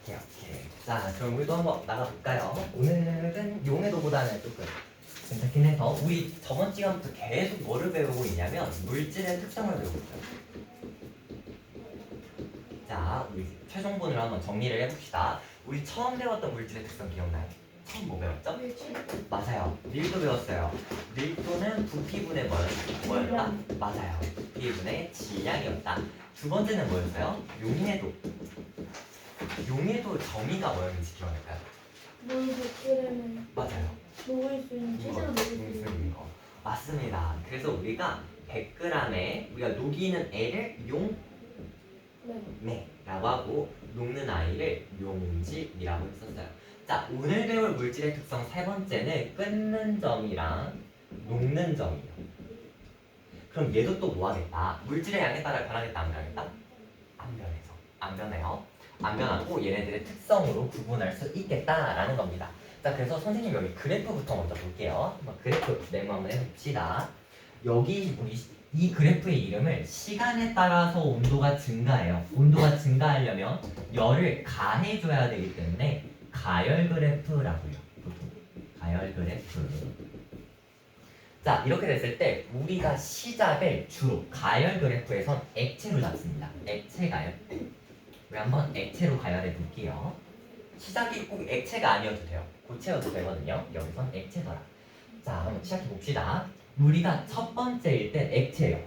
오케이, 오케이. 자, 그럼 우리도 한번 나가볼까요? 오늘은 용해도보다는 조금 괜찮긴 해서 우리 저번 시간부터 계속 뭐를 배우고 있냐면 물질의 특성을 배우고 있어요. 자, 우리 최종본을 한번 정리를 해봅시다. 우리 처음 배웠던 물질의 특성 기억나요? 처음 뭐 배웠죠? 맞아요. 밀도 배웠어요. 밀도는 부피분의 뭐였다? 맞아요. 부피분의 질량이었다. 두 번째는 뭐였어요? 용해도. 용해도 정의가 뭐였는지 기억날까요? 물 100g은 맞아요. 녹을 수 있는 최대로 녹을 수 있는 거. 맞습니다. 그래서 우리가 100g에 우리가 녹이는 애를 용매라고 하고 녹는 아이를 용질이라고 했었어요. 자, 오늘 배울 물질의 특성 세 번째는 끓는 점이랑 녹는 점이에요. 그럼 얘도 또 뭐 하겠다? 물질의 양에 따라 변하겠다, 안 변하겠다? 안 변해서. 안 변해요. 안 변하고 얘네들의 특성으로 구분할 수 있겠다라는 겁니다. 자, 그래서 선생님 여기 그래프부터 먼저 볼게요. 한번 그래프 메모 한번 해봅시다. 여기 우리 이 그래프의 이름을 시간에 따라서 온도가 증가해요. 온도가 증가하려면 열을 가해줘야 되기 때문에 가열 그래프라고 해요. 보통 가열 그래프. 자, 이렇게 됐을 때 우리가 시작을 주로 가열 그래프에선 액체로 잡습니다. 액체 가열. 우리 한번 액체로 가열해 볼게요. 시작이 꼭 액체가 아니어도 돼요. 고체여도 되거든요. 여기선 액체더라. 자, 한번 시작해 봅시다. 우리가 첫 번째일 땐 액체예요.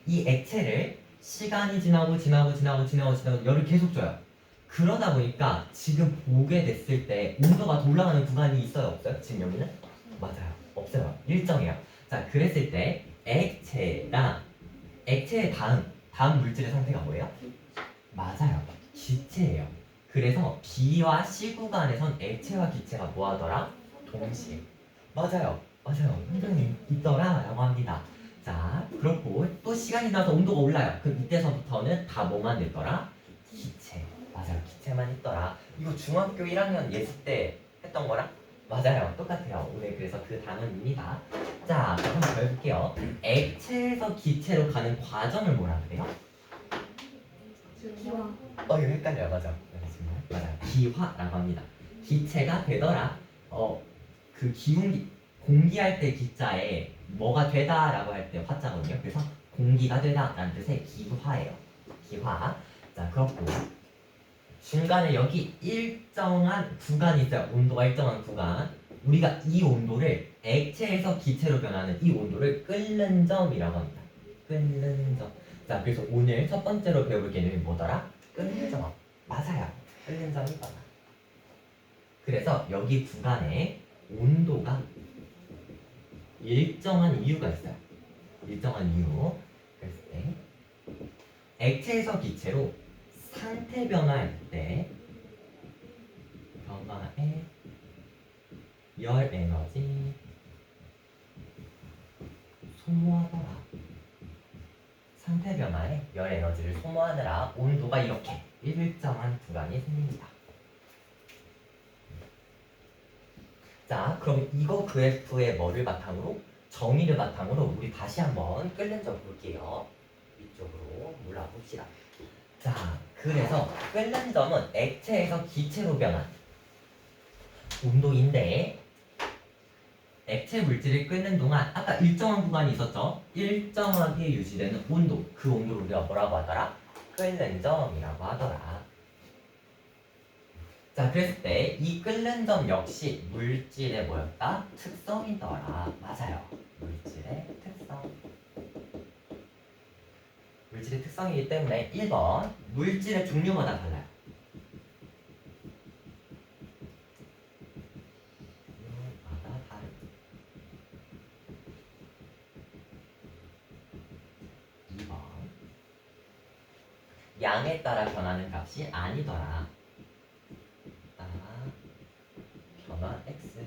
이 액체를 시간이 지나고 열을 계속 줘요. 그러다 보니까 지금 보게 됐을 때 온도가 올라가는 구간이 있어요, 없어요? 지금 여기는? 맞아요. 없어요. 일정해요. 자, 그랬을 때 액체랑 액체의 다음 물질의 상태가 뭐예요? 맞아요. 기체예요. 그래서 B와 C 구간에선 액체와 기체가 뭐하더라? 동시에. 맞아요. 현장님 있더라 라고 합니다. 자, 그렇고 또 시간이 나서 온도가 올라요. 그럼 이때서부터는 다 뭐만 됐더라? 기체. 맞아요. 기체만 있더라. 이거 중학교 1학년 예습 때 했던 거랑 맞아요. 똑같아요. 오늘 그래서 그 단원입니다. 자, 그럼 한번 더 해볼게요. 액체에서 기체로 가는 과정을 뭐라 그래요? 기와 이거 헷갈려요. 맞아요. 기화라고 합니다. 기체가 되더라. 그 공기할 때 기자에 뭐가 되다라고 할 때 화자거든요. 그래서 공기가 되다라는 뜻의 기화예요. 기화. 자, 그렇고 중간에 여기 일정한 구간이 있어요. 온도가 일정한 구간. 우리가 이 온도를 액체에서 기체로 변하는 이 온도를 끓는 점이라고 합니다. 끓는 점. 자, 그래서 오늘 첫 번째로 배울 개념이 뭐더라? 끓는 점. 맞아요. 끓는 점이더라. 그래서 여기 구간에 온도가 일정한 이유가 있어요. 일정한 이유. 그랬을 때 액체에서 기체로 상태 변화할 때 변화의 열 에너지 소모하더라. 상태 변화에 열 에너지를 소모하느라 온도가 이렇게 일정한 구간이 생깁니다. 자, 그럼 이거 그래프의 뭐를 바탕으로? 정의를 바탕으로 우리 다시 한번 끓는 점 볼게요. 위쪽으로 올라봅시다. 자, 그래서 끓는 점은 액체에서 기체로 변한 온도인데 액체 물질을 끓는 동안 아까 일정한 구간이 있었죠? 일정하게 유지되는 온도, 그 온도를 우리가 뭐라고 하더라? 끓는 점이라고 하더라. 자, 그랬을 때 이 끓는 점 역시 물질의 뭐였다? 특성이더라. 맞아요. 물질의 특성. 물질의 특성이기 때문에 1번 물질의 종류마다 달라요. 종류마다 다르다. 2번 양에 따라 변하는 값이 아니더라. 변화 x.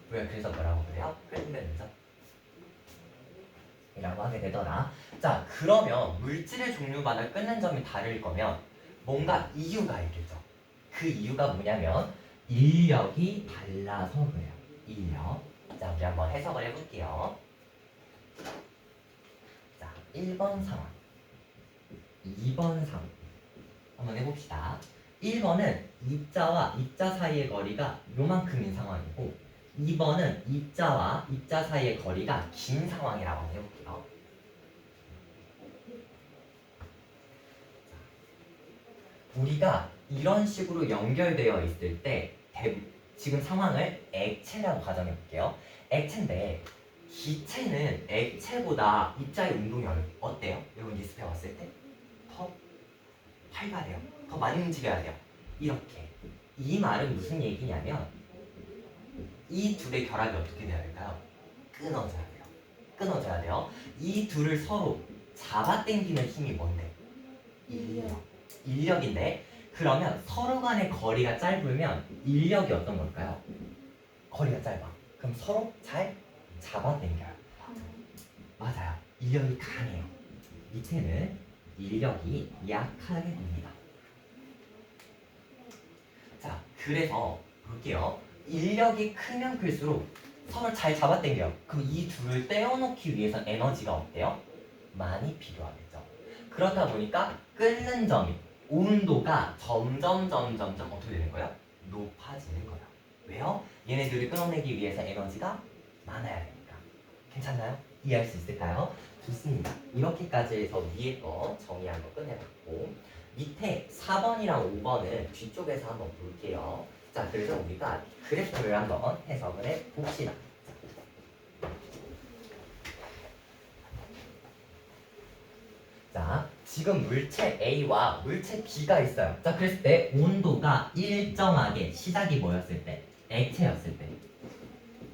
왜 그래서 뭐라고 그래요? 끓는 점 이라고 하게 되더라. 자, 그러면 물질의 종류마다 끓는 점이 다를 거면 뭔가 이유가 있겠죠. 그 이유가 뭐냐면 인력이 달라서 그래요. 인력. 자, 우리 한번 해석을 해볼게요. 자, 1번 상황, 2번 상황. 한번 해봅시다. 1번은 입자와 입자 사이의 거리가 요만큼인 상황이고 2번은 입자와 입자 사이의 거리가 긴 상황이라고 한번 해볼게요. 우리가 이런 식으로 연결되어 있을 때 지금 상황을 액체라고 가정해 볼게요. 액체인데 기체는 액체보다 입자의 운동이 어때요? 여러분 리스펙 왔을 때 더 활발해요. 더 많이 움직여야 돼요. 이렇게. 이 말은 무슨 얘기냐면 이 둘의 결합이 어떻게 돼야 될까요? 끊어져야 돼요. 끊어져야 돼요. 이 둘을 서로 잡아당기는 힘이 뭔데? 인력인데 그러면 서로 간의 거리가 짧으면 인력이 어떤 걸까요? 거리가 짧아. 그럼 서로 잘 잡아당겨요. 맞아요. 인력이 강해요. 밑에는 인력이 약하게 됩니다. 자, 그래서 볼게요. 인력이 크면 클수록 서로 잘 잡아당겨요. 그럼 이 둘을 떼어놓기 위해서 에너지가 어때요? 많이 필요하겠죠. 그렇다 보니까 끓는 점이 온도가 점점 어떻게 되는 거예요? 높아지는 거예요. 왜요? 얘네들을 끊어내기 위해서 에너지가 많아야 되니까. 괜찮나요? 이해할 수 있을까요? 좋습니다. 이렇게까지 해서 위에 거 정리한 거 끝내봤고 밑에 4번이랑 5번은 뒤쪽에서 한번 볼게요. 자, 그래서 우리가 그래프를 한번 해석을 해봅시다. 자, 지금 물체 A와 물체 B가 있어요. 자, 그랬을 때 온도가 일정하게 시작이 뭐였을 때? 액체였을 때.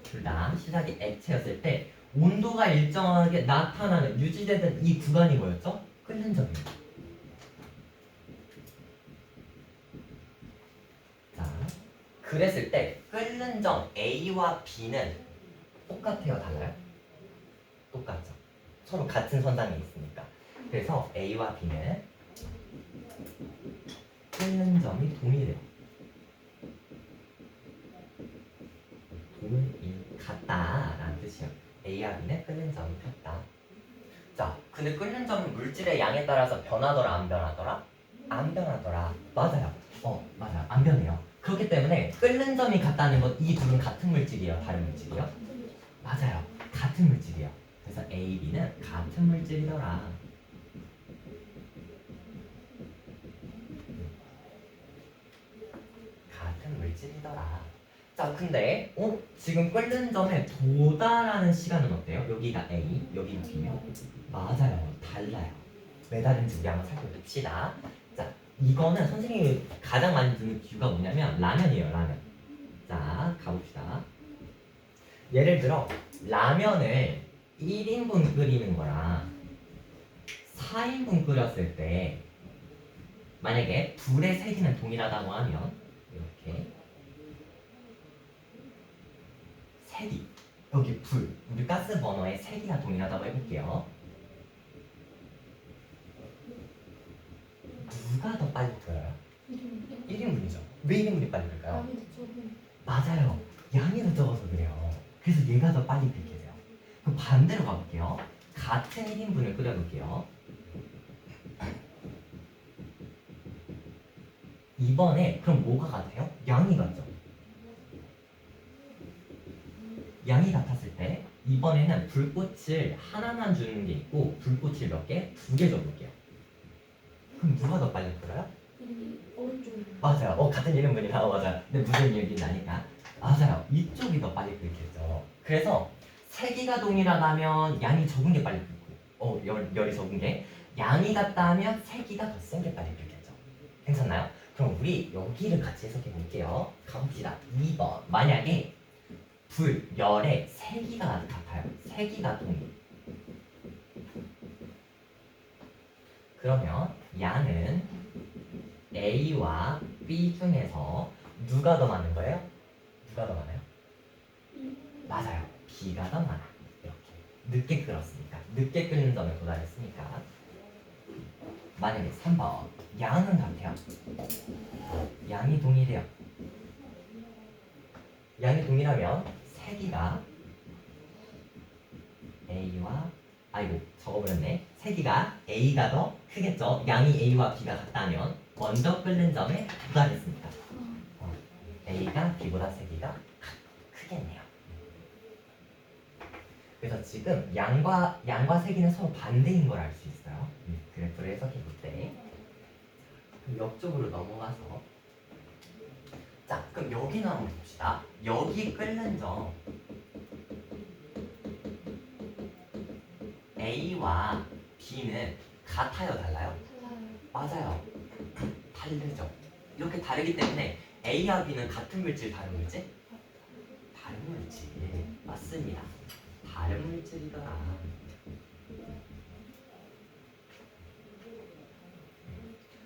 둘 다 시작이 액체였을 때 온도가 일정하게 나타나는 유지되던 이 구간이 뭐였죠? 끓는 점이에요. 자, 그랬을 때 끓는 점 A와 B는 똑같아요, 달라요? 똑같죠. 서로 같은 선상에 있으니까. 그래서 A와 B는 끓는 점이 동일해요. 같다라는 뜻이에요. A와 B는 끓는 점이 같다. 자, 근데 끓는 점은 물질의 양에 따라서 변하더라, 안 변하더라? 안 변하더라. 맞아요. 맞아요. 안 변해요. 그렇기 때문에 끓는 점이 같다는 건 이 둘은 같은 물질이에요, 다른 물질이요? 맞아요. 같은 물질이에요. 그래서 A, B는 같은 물질이더라. 같은 물질이더라. 자, 근데 지금 끓는 점에 도달하는 시간은 어때요? 여기가 A, 여기가 B요? 맞아요. 달라요. 왜 다른지 우리 한번 살펴봅시다. 자, 이거는 선생님이 가장 많이 듣는 비유가 뭐냐면 라면이에요, 라면. 자, 가봅시다. 예를 들어 라면을 1인분 끓이는 거랑 4인분 끓였을 때 만약에 불의 세기는 동일하다고 하면 이렇게 세기, 여기 불, 우리 가스 버너의 세기가 동일하다고 해볼게요. 누가 더 빨리 끓어요? 1인분이죠. 왜 1인분이 빨리 끓까요? 맞아요. 양이 더 적어서 그래요. 그래서 얘가 더 빨리 끓게 돼요. 그럼 반대로 가볼게요. 같은 1인분을 끓여볼게요. 이번에 그럼 뭐가 같아요? 양이 같죠? 양이 같았을 때 이번에는 불꽃을 하나만 주는 게 있고 불꽃을 몇 개? 2개 줘볼게요. 그럼 누가 더 빨리 끓어요? 오른쪽. 맞아요. 같은 이름분이라 맞아요. 근데 무슨 얘기인지 아니까 맞아요. 이쪽이 더 빨리 끓겠죠. 그래서 세기가 동일하다면 양이 적은 게 빨리 끓고, 열이 적은 게 양이 같다 하면 세기가 더 센 게 빨리 끓겠죠. 괜찮나요? 그럼 우리 여기를 같이 해석해 볼게요. 가봅시다. 2번. 만약에 불, 열의 세기가 같아요. 세기가 동일. 그러면 양은 A와 B 중에서 누가 더 많은 거예요? 누가 더 많아요? 맞아요. B가 더 많아. 이렇게 늦게 끓었으니까, 늦게 끓는 점에 도달했으니까. 만약에 3번 양은 같아요. 양이 동일해요. 양이 동일하면 세기가 A와 아이고 적어버렸네. 세기가 A가 더 크겠죠. 양이 A와 B가 같다면 먼저 끓는 점에 도달했습니다. A가 B보다 세기가 크겠네요. 그래서 지금 양과 세기는 서로 반대인 걸 알 수 있어요. 그래프를 해석해 볼 때. 그럼 옆쪽으로 넘어가서 자, 그럼 여기는 한번 봅시다. 여기 끓는 점 A와 B는 같아요, 달라요? 맞아요. 다르죠. 이렇게 다르기 때문에 A와 B는 같은 물질, 다른 물질? 다른 물질. 맞습니다. 다른 물질이더라.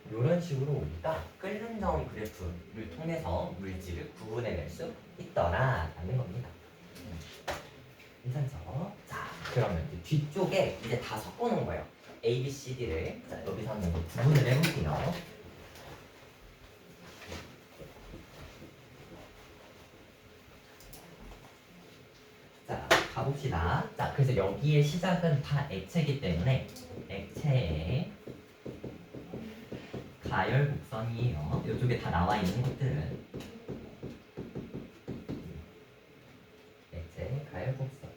이런 식으로 우리가 끓는 점 그래프를 통해서 물질을 구분해낼 수 있더라라는 겁니다. 괜찮죠? 자, 그러면 이제 뒤쪽에 이제 다 섞어놓은 거예요. A, B, C, D를 자 여기서 한번 구분을 해볼게요. 자, 가봅시다. 자, 그래서 여기에 시작은 다 액체이기 때문에 액체의 가열 곡선이에요. 이쪽에 다 나와 있는 것들은 액체의 가열 곡선.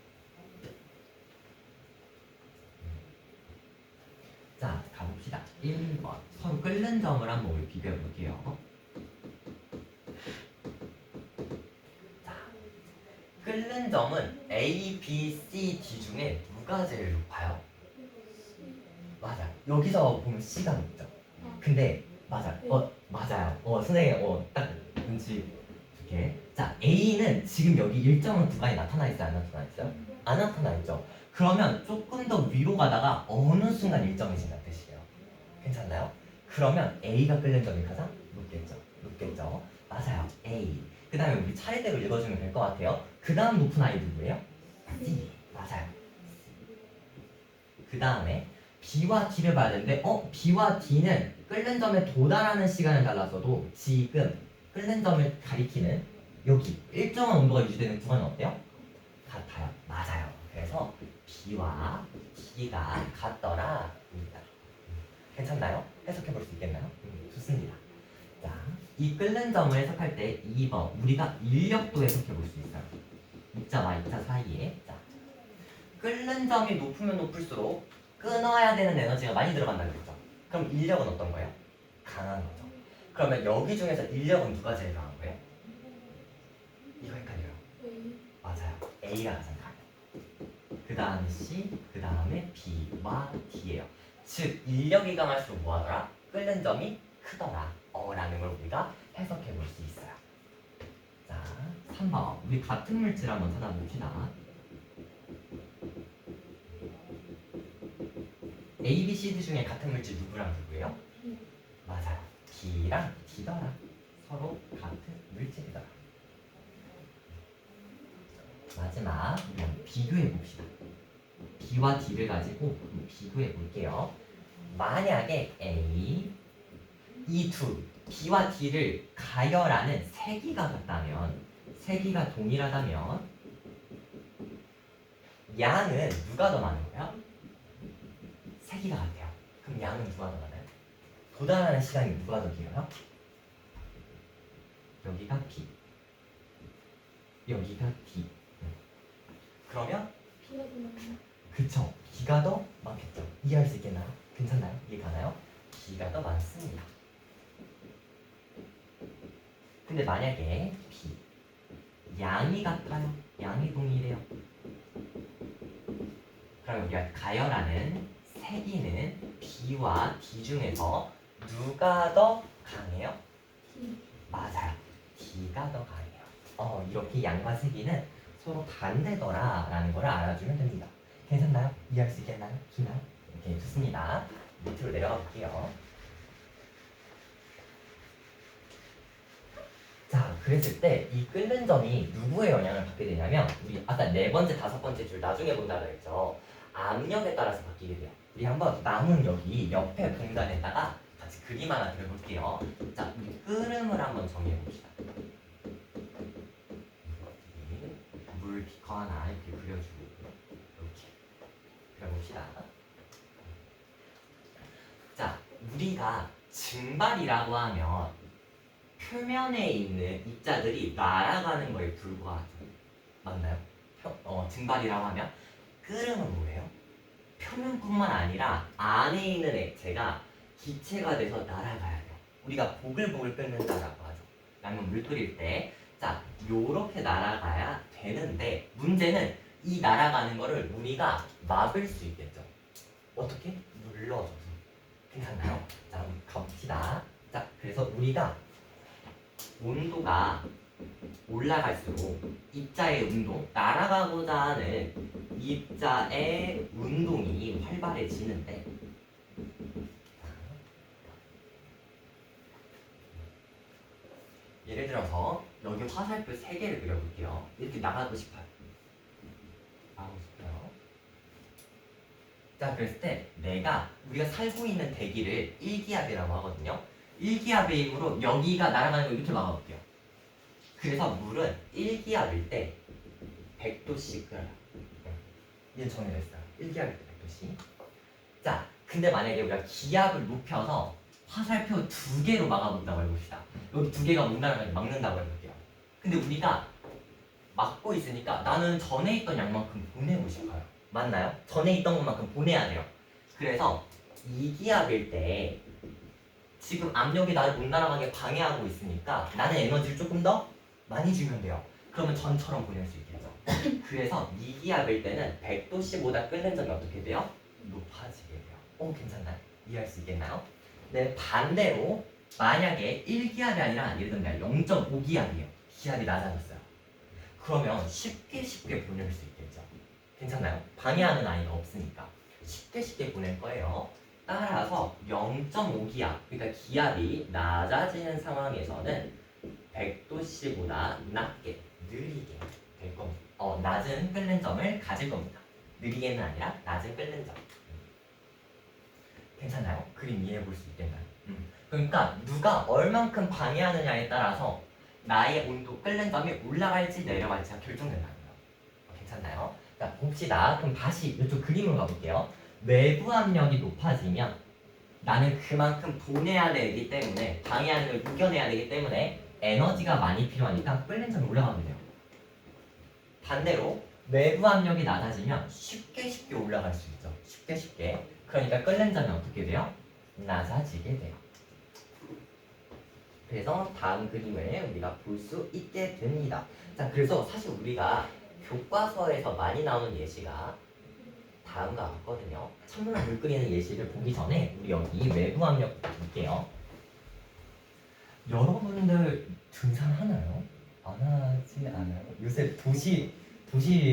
자, 가봅시다. 1번 서로 끓는 점을 한번 우리 비교해 볼게요. 자, 끓는 점은 A, B, C, D 중에 누가 제일 높아요? 맞아. 여기서 보면 C가 높죠. 근데 맞아요. 맞아요. 선생님 딱 눈치 줄게. 자, A는 지금 여기 일정한 구간이 나타나 있어요, 안 나타나 있어요? 안 나타나 있죠. 그러면 조금 더 위로 가다가 어느 순간 일정해진다는 뜻이에요. 괜찮나요? 그러면 A가 끓는 점이 가장 높겠죠. 높겠죠. 맞아요. A. 그 다음에 우리 차례대로 읽어주면 될 것 같아요. 그 다음 높은 아이 누구예요? C. 맞아요. 그 다음에 B와 D를 봐야 되는데 B와 D는 끓는 점에 도달하는 시간은 달라서도 지금 끓는 점을 가리키는 여기 일정한 온도가 유지되는 구간은 어때요? 같아요. 맞아요. 그래서 B와 D가 같더라입니다. 괜찮나요? 해석해 볼 수 있겠나요? 좋습니다. 자, 이 끓는 점을 해석할 때 2번 우리가 인력도 해석해 볼 수 있어요. 입자와 입자 사이에 자, 끓는 점이 높으면 높을수록 끊어야 되는 에너지가 많이 들어간다는 거죠. 그럼 인력은 어떤 거예요? 강한 거죠. 그러면 여기 중에서 인력은 누가 제일 강한 거예요? 이거 헷갈려요. 맞아요. A가 가장 강해요. 그 다음에 C, 그 다음에 B와 D예요. 즉 인력이 강할수록 뭐하더라? 끓는 점이 크더라. 라는 걸 우리가 해석해 볼 수 있어요. 자, 3번 우리 같은 물질 한번 찾아봅시다. A, B, C, D 중에 같은 물질 누구랑 누구예요? 맞아요. B랑 D더라. 서로 같은 물질이더라. 마지막 비교해 봅시다. B와 D를 가지고 비교해 볼게요. 만약에 A, 이 둘 B와 D를 가열하는 세기가 같다면, 세기가 동일하다면 양은 누가 더 많은 거야? 세기가 같아요. 그럼 양은 누가 더 많아요? 도달하는 시간이 누가 더 길어요? 여기가 B, 여기가 D. 그러면 B가 더 많나? 그쵸. B가 더 많겠죠. 이해할 수 있겠나요? 괜찮나요? 이해 가나요? B가 더 많습니다. 근데 만약에 B 양이 같아요. 양이 동일해요. 그럼 우리가 가열하는 세기는 B와 D 중에서 누가 더 강해요? D. 맞아요. D가 더 강해요. 이렇게 양과 세기는 서로 반대더라라는 걸 알아주면 됩니다. 괜찮나요? 이해할 수 있겠나요? 기나요? 오케이, 좋습니다. 밑으로 내려가 볼게요. 자, 그랬을 때 이 끓는 점이 누구의 영향을 받게 되냐면 우리 아까 네 번째, 다섯 번째 줄 나중에 본다고 했죠. 압력에 따라서 바뀌게 돼요. 우리 한번 남은 여기 옆에 공간에다가 같이 그림 하나 그려볼게요. 자, 우리 끓음을 한번 정리해 봅시다. 물 비커 하나 이렇게 그려주고 이렇게 그려봅시다. 봅시다. 자, 우리가 증발이라고 하면 표면에 있는 입자들이 날아가는 거에 불과하죠. 맞나요? 증발이라고 하면 끓으면 뭐예요? 표면뿐만 아니라 안에 있는 액체가 기체가 돼서 날아가야 돼요. 우리가 보글보글 끓는다라고 하죠. 라면 물 끓일 때, 자, 요렇게 날아가야 되는데 문제는 이 날아가는 거를 우리가 막을 수 있겠죠. 어떻게? 눌러줘서. 괜찮나요? 자, 한번 가봅시다. 자, 그래서 우리가 온도가 올라갈수록 입자의 운동, 날아가고자 하는 입자의 운동이 활발해지는데, 예를 들어서 여기 화살표 3개를 그려볼게요. 이렇게 나가고 싶어요. 자, 그랬을 때 우리가 살고 있는 대기를 일기압이라고 하거든요. 일기압의 힘으로 여기가 날아가는 걸 이렇게 막아볼게요. 그래서 물은 일기압일 때 100도씩 끓어요. 얘는 정해졌어요. 일기압일 때 100도씩. 자, 근데 만약에 우리가 기압을 높여서 화살표 2개로 막아본다고 해봅시다. 여기 2개가 못 날아가게 막는다고 해볼게요. 근데 우리가 막고 있으니까 나는 전에 있던 양만큼 보내고 싶어요. 맞나요? 전에 있던 것만큼 보내야 돼요. 그래서 이기압일 때 지금 압력이 나를 못 날아가게 방해하고 있으니까 나는 에너지를 조금 더 많이 주면 돼요. 그러면 전처럼 보낼 수 있겠죠. 그래서 이기압일 때는 100도씨보다 끓는 점이 어떻게 돼요? 높아지게 돼요. 괜찮나요? 이해할 수 있겠나요? 네, 반대로 만약에 1기압이 아니라 예를 들면 0.5기압이에요. 기압이 낮아졌어요. 그러면 쉽게 보낼 수 있겠죠. 괜찮나요? 방해하는 아이가 없으니까 쉽게 보낼 거예요. 따라서 0.5기압, 그러니까 기압이 낮아지는 상황에서는 100도씨보다 낮게, 느리게 될 겁니다. 낮은 끓는 점을 가질 겁니다. 느리게는 아니라 낮은 끓는 점. 괜찮나요? 그림 이해해 볼 수 있겠나요? 그러니까 누가 얼만큼 방해하느냐에 따라서 나의 온도 끓는 점이 올라갈지 내려갈지가 결정된다는 거예요. 괜찮나요? 자, 봅시다. 그럼 다시 이쪽 그림으로 가볼게요. 외부 압력이 높아지면 나는 그만큼 보내야 되기 때문에 방해하는 걸 이겨내야 되기 때문에 에너지가 많이 필요하니까 끓는 점이 올라가게 돼요. 반대로 외부 압력이 낮아지면 쉽게 올라갈 수 있죠. 쉽게. 그러니까 끓는 점이 어떻게 돼요? 낮아지게 돼요. 그래서 다음 그림을 우리가 볼 수 있게 됩니다. 자, 그래서 사실 우리가 교과서에서 많이 나오는 예시가 다음과 같거든요. 찬물로 물 끓이는 예시를 보기 전에 우리 여기 외부 압력부터 볼게요. 여러분들 등산하나요? 안 하지 않아요? 요새 도시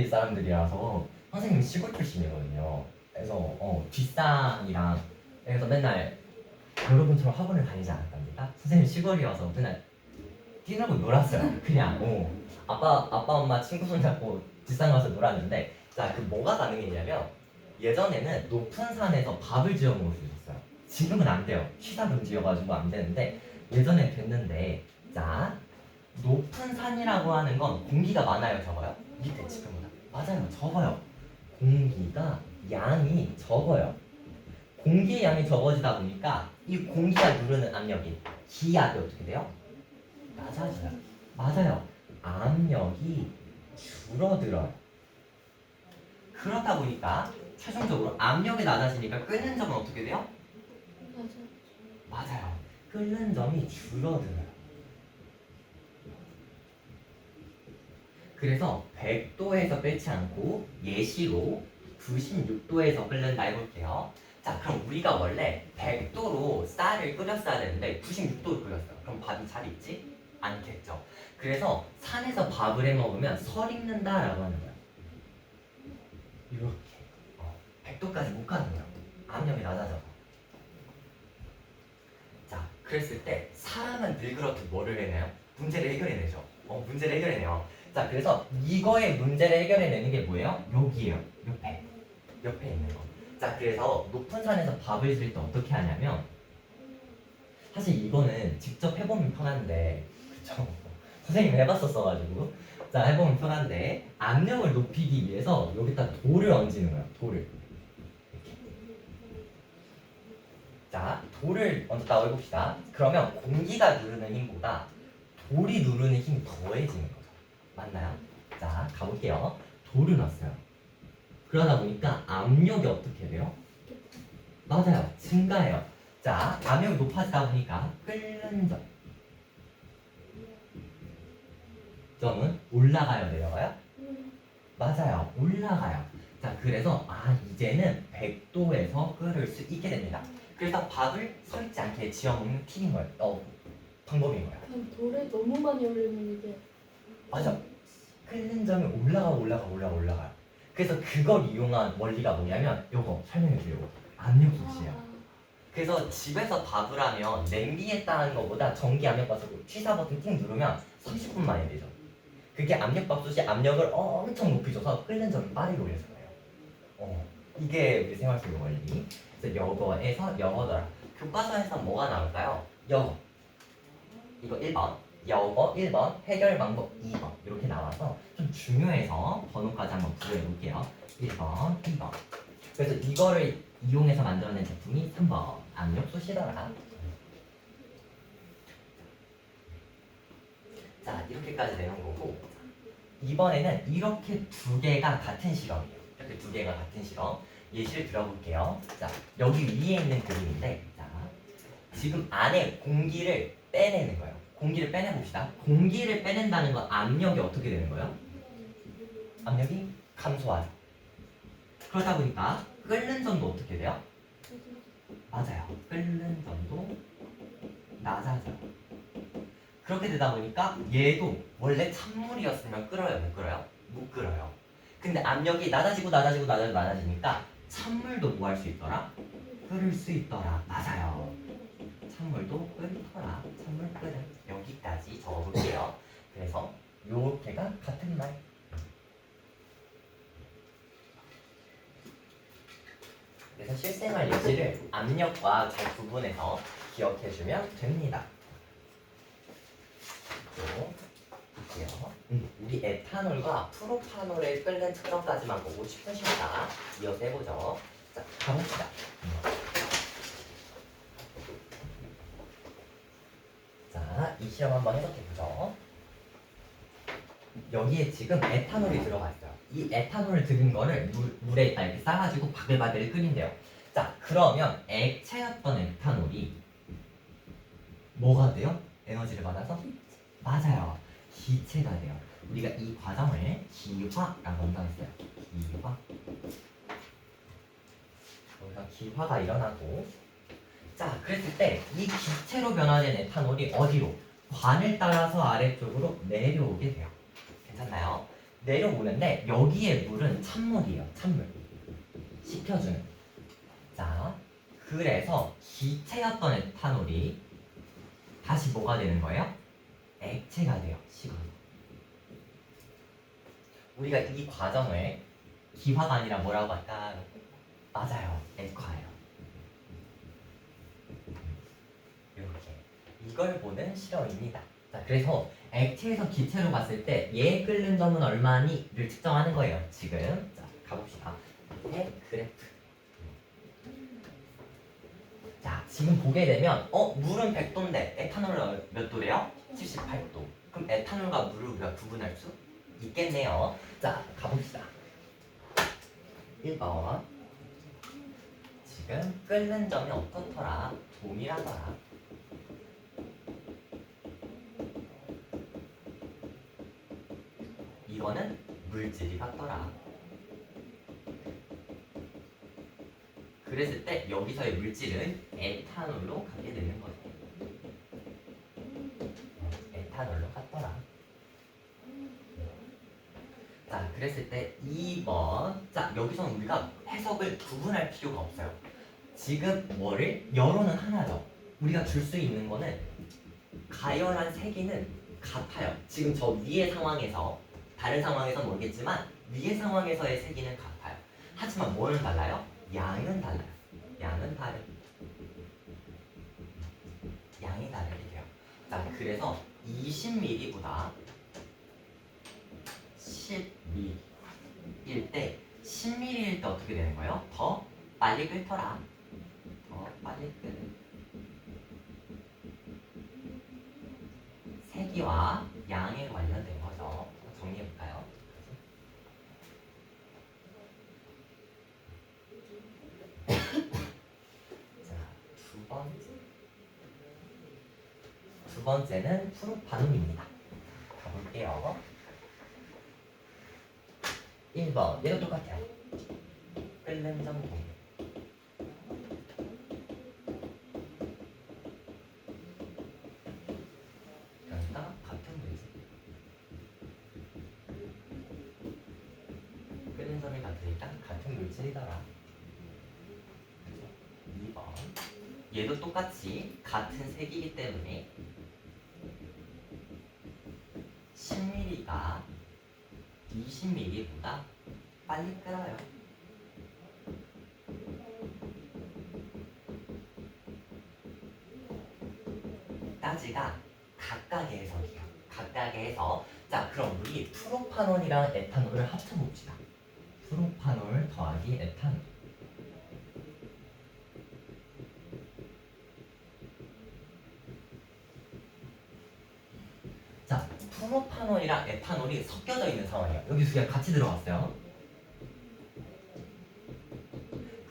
사람들이라서 선생님 시골 출신이거든요. 그래서 뒷산이랑 그래서 맨날 여러분처럼 학원을 다니지 않았답니까? 선생님 시골이어서 맨날 뛰놀고 놀았어요. 그냥 아빠 엄마 친구 손잡고 뒷산 가서 놀았는데, 자, 그 뭐가 가능했냐면 예전에는 높은 산에서 밥을 지어 먹을 수 있었어요. 지금은 안 돼요. 취사 금지여가지고 안 되는데 예전에 됐는데, 자, 높은 산이라고 하는 건 공기가 많아요, 적어요? 밑에 지금보다. 맞아요, 적어요. 공기가 양이 적어요. 공기의 양이 적어지다 보니까 이 공기가 누르는 압력이 기압이 어떻게 돼요? 낮아져요. 맞아요. 압력이 줄어들어요. 그러다 보니까 최종적으로 압력이 낮아지니까 끓는 점은 어떻게 돼요? 맞아요. 끓는 점이 줄어들어요. 그래서 100도에서 끓지 않고 예시로 96도에서 끓는다 해볼게요. 자, 그럼 우리가 원래 100도로 쌀을 끓였어야 되는데 96도로 끓였어요. 그럼 밥이 잘 익지? 않겠죠. 그래서 산에서 밥을 해 먹으면 설익는다라고 하는 거야. 이렇게 100도까지 못 가는 거야. 압력이 낮아져. 자, 그랬을 때 사람은 늘 그렇듯 뭐를 해내요? 문제를 해결해내죠. 문제를 해결해내요. 자, 그래서 이거의 문제를 해결해내는 게 뭐예요? 여기에요. 옆에 있는 거. 자, 그래서 높은 산에서 밥을 지을 때 어떻게 하냐면, 사실 이거는 직접 해보면 편한데, 그쵸? 선생님 해봤었어가지고, 자, 해보면 편한데 압력을 높이기 위해서 여기다 돌을 얹는 거야. 돌을. 자, 돌을 먼저 따로 해봅시다. 그러면 공기가 누르는 힘보다 돌이 누르는 힘이 더해지는 거죠. 맞나요? 자, 가볼게요. 돌을 놨어요. 그러다 보니까 압력이 어떻게 돼요? 맞아요. 증가해요. 자, 압력이 높아지다 보니까 끓는 점은 올라가요, 내려가요? 맞아요. 올라가요. 자, 그래서 이제는 100도에서 끓을 수 있게 됩니다. 그래서 밥을 서있지 않게 지어먹는 팁인 거예요. 방법인 거예요. 그냥 돌에 너무 많이 올리면 이게 맞아. 끓는 점이 올라가요. 그래서 그걸 이용한 원리가 뭐냐면 요거 설명해 주려고. 압력솥이에요. 그래서 집에서 밥을 하면 냄비에 따는 것보다 전기 압력밥솥 취사 버튼 꾹 누르면 30분 만에 되죠. 그게 압력밥솥이 압력을 엄청 높이 줘서 끓는 점을 빠르게 올려서 그래요. 이게 우리 생활 속 원리. 그래서 여거더라. 교과서에서 뭐가 나올까요? 여거. 이거 1번. 여거 1번. 해결 방법 2번. 이렇게 나와서 좀 중요해서 번호까지 한번 부여해볼게요. 1번, 2번. 그래서 이거를 이용해서 만들어낸 제품이 3번. 압력솥이더라. 자, 이렇게까지 내는 거고, 이번에는 이렇게 두 개가 같은 실험이에요. 이렇게 두 개가 같은 실험. 예시를 들어볼게요. 자, 여기 위에 있는 그림인데, 자, 지금 안에 공기를 빼내는 거예요. 공기를 빼내봅시다. 공기를 빼낸다는 건 압력이 어떻게 되는 거예요? 압력이 감소하죠. 그러다 보니까 끓는 점도 어떻게 돼요? 맞아요. 끓는 점도 낮아져요. 그렇게 되다 보니까 얘도 원래 찬물이었으면 끓어요, 못 끓어요? 못 끓어요. 근데 압력이 낮아지니까 찬물도 뭐 할 수 있더라? 끓을 수 있더라. 맞아요. 찬물도 끓더라. 찬물 끓음. 여기까지 적어볼게요. 그래서 요렇게가 같은 말. 그래서 실생활 예시를 압력과 잘 구분해서 기억해주면 됩니다. 또 볼게요. 우리 에탄올과 프로파놀의 끓는 측정까지만 보고 10분 쉬었다 이어서 해보죠. 자, 가봅시다. 자, 이 시험 한번 해석해보죠. 여기에 지금 에탄올이 들어가 있어요. 이 에탄올을 들은 거를 물에다 이렇게 싸가지고 바글바글 끓인대요. 자, 그러면 액체였던 에탄올이 뭐가 돼요? 에너지를 받아서? 맞아요. 기체가 돼요. 우리가 이 과정을 기화라고 한다고 했어요. 기화. 여기서 기화가 일어나고, 자, 그랬을 때 이 기체로 변화된 에탄올이 어디로? 관을 따라서 아래쪽으로 내려오게 돼요. 괜찮나요? 내려오는데 여기에 물은 찬물이에요. 찬물. 식혀주는. 자, 그래서 기체였던 에탄올이 다시 뭐가 되는 거예요? 액체가 돼요. 식어서. 우리가 이 과정을 기화가 아니라 뭐라고 할까? 맞아요. 액화예요. 이렇게. 이걸 보는 실험입니다. 자, 그래서 액체에서 기체로 봤을 때 얘 끓는 점은 얼마니를 측정하는 거예요. 지금. 자, 가봅시다. 이렇게 그래프. 자, 지금 보게 되면 물은 100도인데 에탄올은 몇 도래요? 78도. 그럼 에탄올과 물을 우리가 구분할 수 있겠네요. 자, 가봅시다. 1번. 지금 끓는 점이 어떻더라? 동일하더라. 이거는 물질이 같더라. 그랬을 때 여기서의 물질은 에탄올로 가게 되는 거죠. 에탄올로 같더라. 자, 그랬을 때 2번. 자, 여기서는 우리가 해석을 구분할 필요가 없어요. 지금 뭐를? 열호는 하나죠. 우리가 줄 수 있는 거는 가열한 세기는 같아요. 지금 저 위의 상황에서, 다른 상황에서 모르겠지만 위의 상황에서의 세기는 같아요. 하지만 뭐는 달라요? 양은 달라요. 양은 다르. 양이 다르게 돼요. 자, 그래서 20ml보다 10ml일 때 10ml일 때 어떻게 되는 거예요? 더 빨리 끓더라. 더 빨리. 빨리 끄는 세기와 양에 관련된 거죠. 정리해볼까요? 자, 두 번째는 푸른 반응입니다. 가볼게요. 1번 얘도 똑같아요. 끓는 점 공유. 그러니까 같은 물질. 끓는 점이 같으니까 같은 물질이더라. 2번 얘도 똑같이 같은 색이기 때문에 10mm가 20mm보다 빨리 끓어요. 따지가 각각의 해석이에요. 각각의 해석. 자, 그럼 우리 프로파놀이랑 에탄올을 합쳐봅시다. 프로파놀 더하기 에탄올. 자, 프로파놀이랑 에탄올이 섞여져 있는 상황이에요. 여기 두 개가 같이 들어갔어요.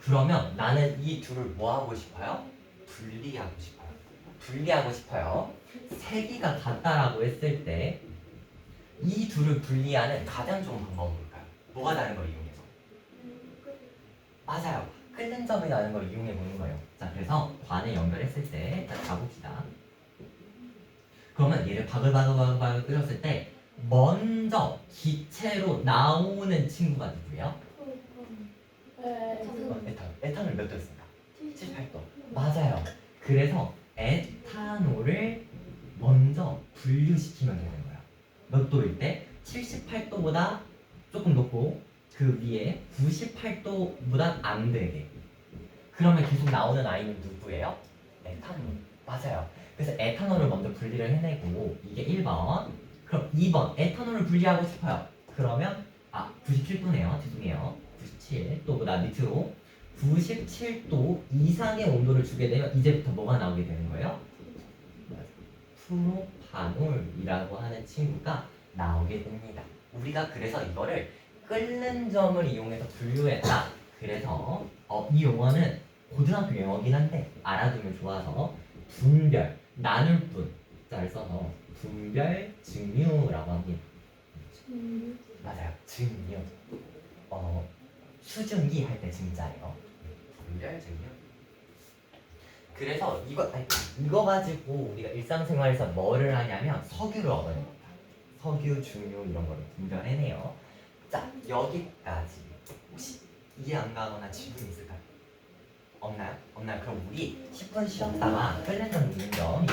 그러면 나는 이 둘을 뭐 하고 싶어요? 분리하고 싶어요. 분리하고 싶어요. 세기가 같다라고 했을 때 이 둘을 분리하는 가장 좋은 방법은 뭘까요? 뭐가 다른 걸 이용해서? 맞아요. 끓는 점이 나는 걸 이용해 보는 거예요. 자, 그래서 관을 연결했을 때, 자, 가봅시다. 그러면 얘를 바글바글 끓였을 때 먼저 기체로 나오는 친구가 누구예요? 에탄올 몇 도였습니까? 78도. 맞아요. 그래서 에탄올을 먼저 분류시키면 되는 거예요. 몇 도일 때? 78도보다 조금 높고 그 위에 98도보다 안 되게. 그러면 계속 나오는 아이는 누구예요? 에탄올. 맞아요. 그래서 에탄올을 먼저 분리를 해내고 이게 1번. 그럼 2번 에탄올을 분리하고 싶어요. 그러면 97도네요. 죄송해요. 97도보다 밑으로 97도 이상의 온도를 주게 되면 이제부터 뭐가 나오게 되는 거예요? 프로파놀이라고 하는 친구가 나오게 됩니다. 우리가 그래서 이거를 끓는 점을 이용해서 분류했다. 그래서 이 용어는 고등학교 용어긴 한데 알아두면 좋아서 분별, 나눌 분자를 써서 분별 증류라고 합니다. 맞아요. 증류. 수증기 할 때 증자예요. 분별 증류. 그래서 이거 가지고 우리가 일상생활에서 뭐를 하냐면 석유를 얻어냅니다. 석유, 중유 이런 거를 분별해내요. 자, 여기까지. 혹시 이해 안 가거나 질문 있을까요? 없나요? 없나요? 그럼 우리 10분 쉬었다가 끓는 점, 녹는 점